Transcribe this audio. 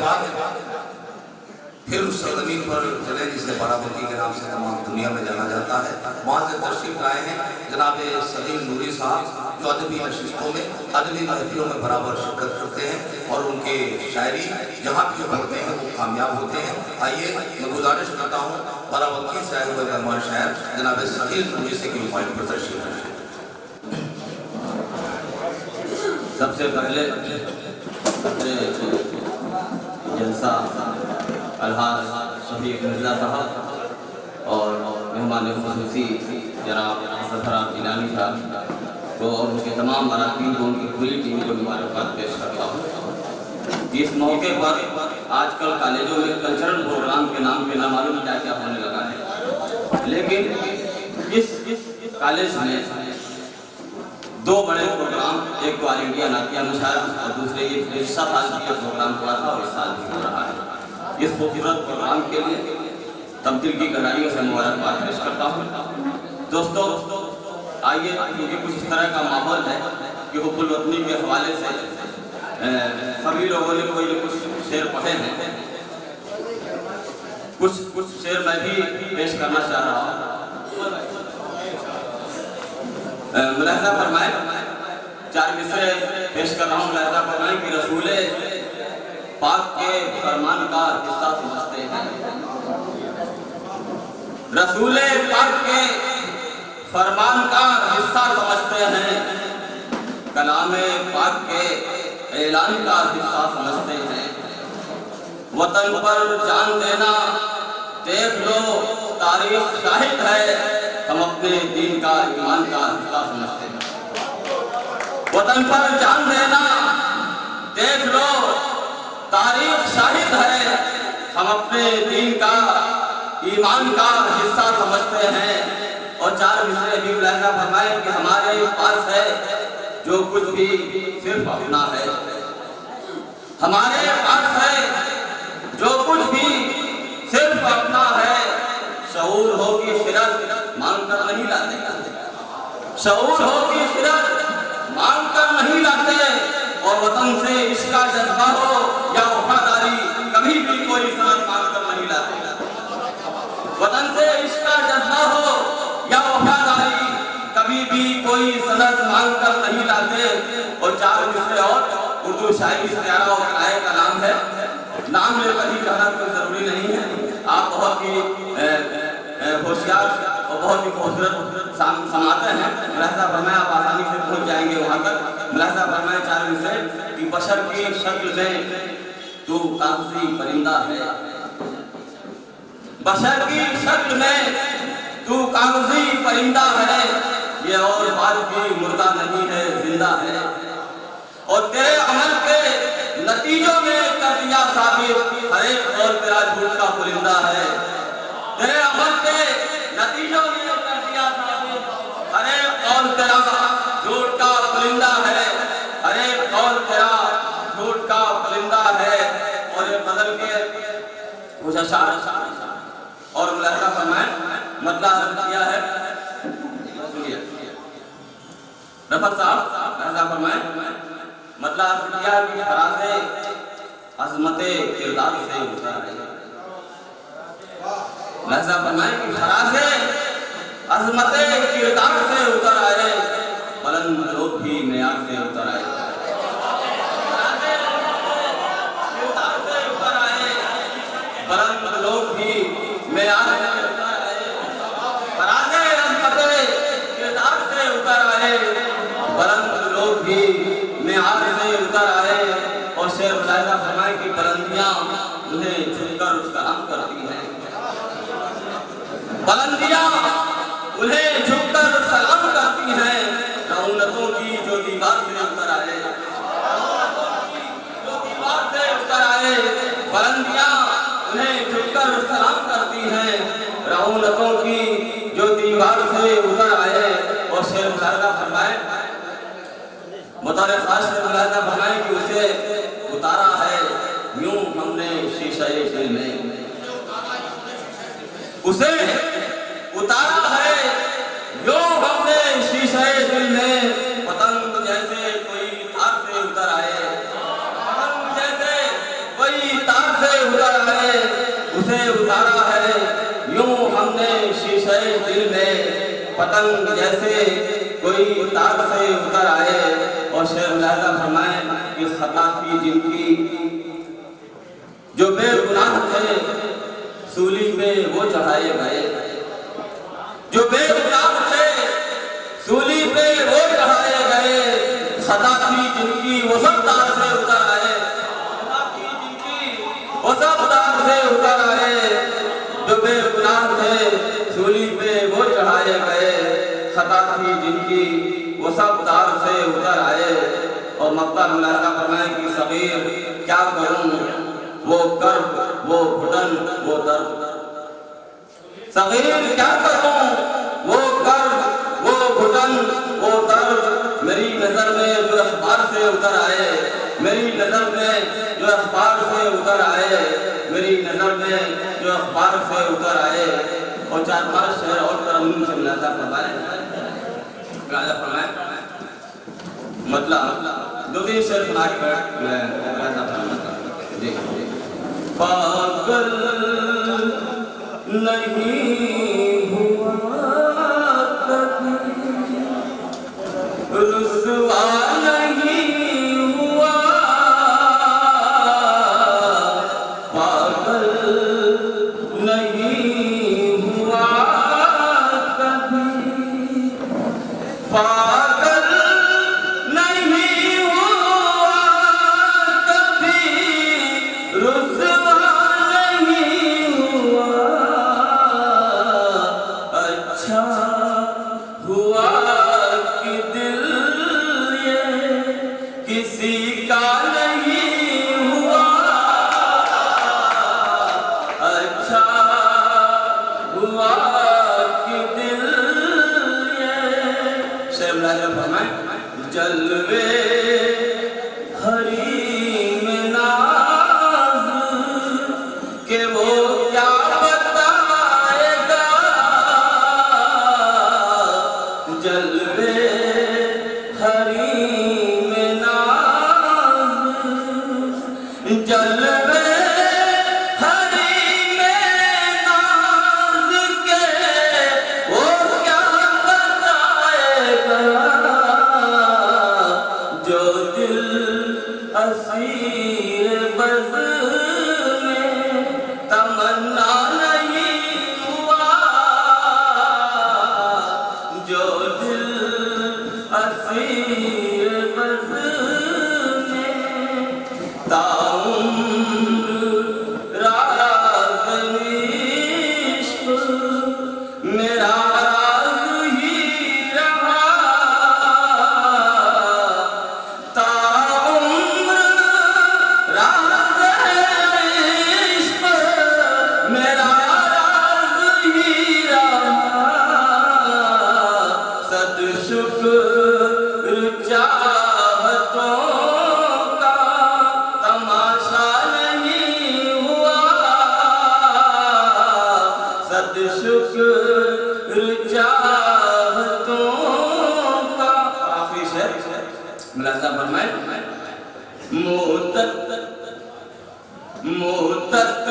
बाद फिर उस सरजमीन पर चले जिसे बाराबंकी के नाम से तमाम दुनिया में जाना जाता है। वहाँ से तशरीफ लाए हैं जनाब सलीम नूरी साहब, जो अदबी नशिस्तों में, अदबी महफिलों में बराबर शिरकत करते हैं और उनके शायरी जहाँ भी पढ़ते हैं वो कामयाब होते हैं। आइए मैं गुजारिश करता हूँ बाराबंकी से आए हुए मेहमान शायर जनाब सलीम नूरी से की नुमाइंद पर तशरीफ रखें। सबसे पहले जलसा अलहाज शफीक मिर्ज़ा साहब और मेहमान खुसूसी जनाब ज़फ़र जिलानी साहब को और उनके तमाम अरकान को, उनकी पूरी टीम को मुबारकबाद पेश करता हूँ। इस मौके पर आजकल कॉलेजों में कल्चरल प्रोग्राम के नाम पे ना मालूम क्या क्या होने लगा है, लेकिन इस कॉलेज में दो बड़े प्रोग्राम, एक तो ऑल इंडिया नातिया मुशायरा और दूसरे ये पिछला साल का प्रोग्राम हुआ था और इस साल भी हो रहा है। इस खूबसूरत प्रोग्राम के लिए तब्दील की गहराइयों से मुबारकबाद पेश करता हूँ। दोस्तों आइए, क्योंकि कुछ इस तरह का माहौल है कि हुब्बुल वतनी के हवाले से सभी लोगों ने कोई कुछ शेर पढ़े हैं, कुछ शेर मैं भी पेश करना चाह रहा हूँ। मुलाहिज़ा फरमाए, 4 मिसरे पेश कर रहा हूँ। मुलाहिज़ा फरमाए कि रसूले पाक के फरमान का हिस्सा समझते हैं, रसूले पाक के फरमान का हिस्सा समझते हैं, कलामे पाक के ऐलान का हिस्सा समझते हैं। वतन पर जान देना देख लो तारीख शाहिद है, हम अपने दीन का ईमान का हिस्सा समझते हैं। वतन पर जान देना देख लो तारीख शाहिद है, हम अपने दीन का ईमान का हिस्सा समझते हैं। और 4 मिसरे भी मुलाहिज़ा फरमाए कि हमारे पास है जो कुछ भी सिर्फ अपना है, हमारे पास है जो कुछ भी सिर्फ अपना है। शऊर हो कि शिरत मांग कर नहीं लाते, शऊर हो कि शिरत मांग कर नहीं लाते, और वतन से इसका जज्बा हो या वफादारी कभी भी कोई सनद मांग कर नहीं लाते। वतन से इसका जज्बा हो या वफादारी कभी भी कोई सनद मांग कर नहीं लाते। और 4 मिसरे और उर्दू शायरी से प्यारा और किराए का नाम है, नाम में कभी कहना कोई जरूरी नहीं है। आप बहुत ही होशियार और बहुत ही खूबसूरत समाते हैं। मुलाहिज़ा फरमाए आप आसानी से पहुंच जाएंगे वहाँ तक। मुलाहिज़ा फरमाए 4 मिसरे कि बशर की शक्ल में तू कागजी परिंदा है, बशर की शक्ल में तू कागजी परिंदा है, ये और बात भी मुर्दा नहीं है जिंदा है। और तेरे अमल के नतीजों में कर दिया साबित हर एक और तेरा झूठ का पुलिंदा है, तेरे अमल के नतीजों में कर दिया साबित हर एक और तेरा झूठ का पुलिंदा है, हर एक और तेरा झूठ का पुलिंदा है। और ये बदल के कुछ अशार और मुलाहिज़ा फरमाए मतलब किया है, सुनिए रफत साहब मुलाहिज़ा फरमाए मतलब किया कि फराज़े अज़मते किरदार से उतरा है। मुलाहिज़ा फरमाए कि फराज़े अज़मते किरदार से उतर आए, बुलंद लोग भी मेयार से उतर आए, बुलंद लोग भी मेयार से उतर आए, फराज़े अज़मते किरदार से उतर आए, बुलंद लोग भी मेयार से उतर आए। और शेर मुलाहिज़ा फरमाए कि बुलंदियां उन्हें झुककर सलाम करती हैं, बुलंदियां उन्हें झुककर सलाम करती हैं। रौनकों की जो दीवार से उतर आए, जो दीवार से उतर आए, बुलंदियां उन्हें झुककर सलाम करती हैं। रौनकों की जो दीवार से उतर आए। और शेर मुलाहिज़ा फरमाए मुतारे खास से मुलाहिज़ा फरमाए कि उसे उतारा है यूं हमने शीशे दिल में, उसे उतारा है यूं हमने शीशे दिल में। पतंग जैसे कोई तार से उतर आए, पतंग जैसे कोई तार से उतर आए उसे उतारा है, यूं हमने शीशे दिल में पतंग जैसे कोई तार से उतर आए। और शेर मुलाहिजा फरमाए कि खता थी जिनकी जो बेगुनाह थे सूली पे वो चढ़ाए गए, जो बेगुनाह थे सूली पे वो चढ़ाए गए। खता थी जिनकी वो सब तार से उतर आए, खता थी जिनकी वो सब तार से उतर आए, जो बेगुनाह थे सूली पे वो चढ़ाए गए। खता थी जिनकी वो सब तार से उतर आए। और मक्का मुलाहिजा फरमाए कि सगीर क्या करूं वो कर्ब वो घुटन वो दर्द, सगीर क्या करूं वो कर्ब वो घुटन वो दर्द। मेरी नजर में जो अखबार से उतर आए, मेरी नजर में जो अखबार से उतर आए, मेरी नजर में जो अखबार से उतर आए। और 4-5 शेर और तरन्नुम से मुलाहिजा फरमाए मतलब 2-3 शेर सुना के पागल नहीं हुआ कभी, रुसवा नहीं हुआ, पागल नहीं हुआ कभी, पागल नहीं हुआ कभी, रुसवा नहीं हुआ। अच्छा हुआ कि दिल ये किसी का नहीं हुआ, अच्छा हुआ कि दिल ये। शेर मुलाहिजा फरमाए जलवे हरी में नाज के वो क्या बताएगा, जलवे हरी में नाज, जलवे हरी में नाज के वो क्या बताएगा, जो दिल असीर बज़ में तमन्ना नहीं हुआ, जो दिल असीर बज़ में ताउम्र राज़ इश्क़ मेरा राज़ ही रहा, ताउम्र राज़ इश्क़ मेरा राज़ ही रहा। सद शुक्र चाहतों का तमाशा नहीं हुआ, सद शुक्र चाहतों का। आखिरी शेर मुलाहिजा फरमाए मोहतत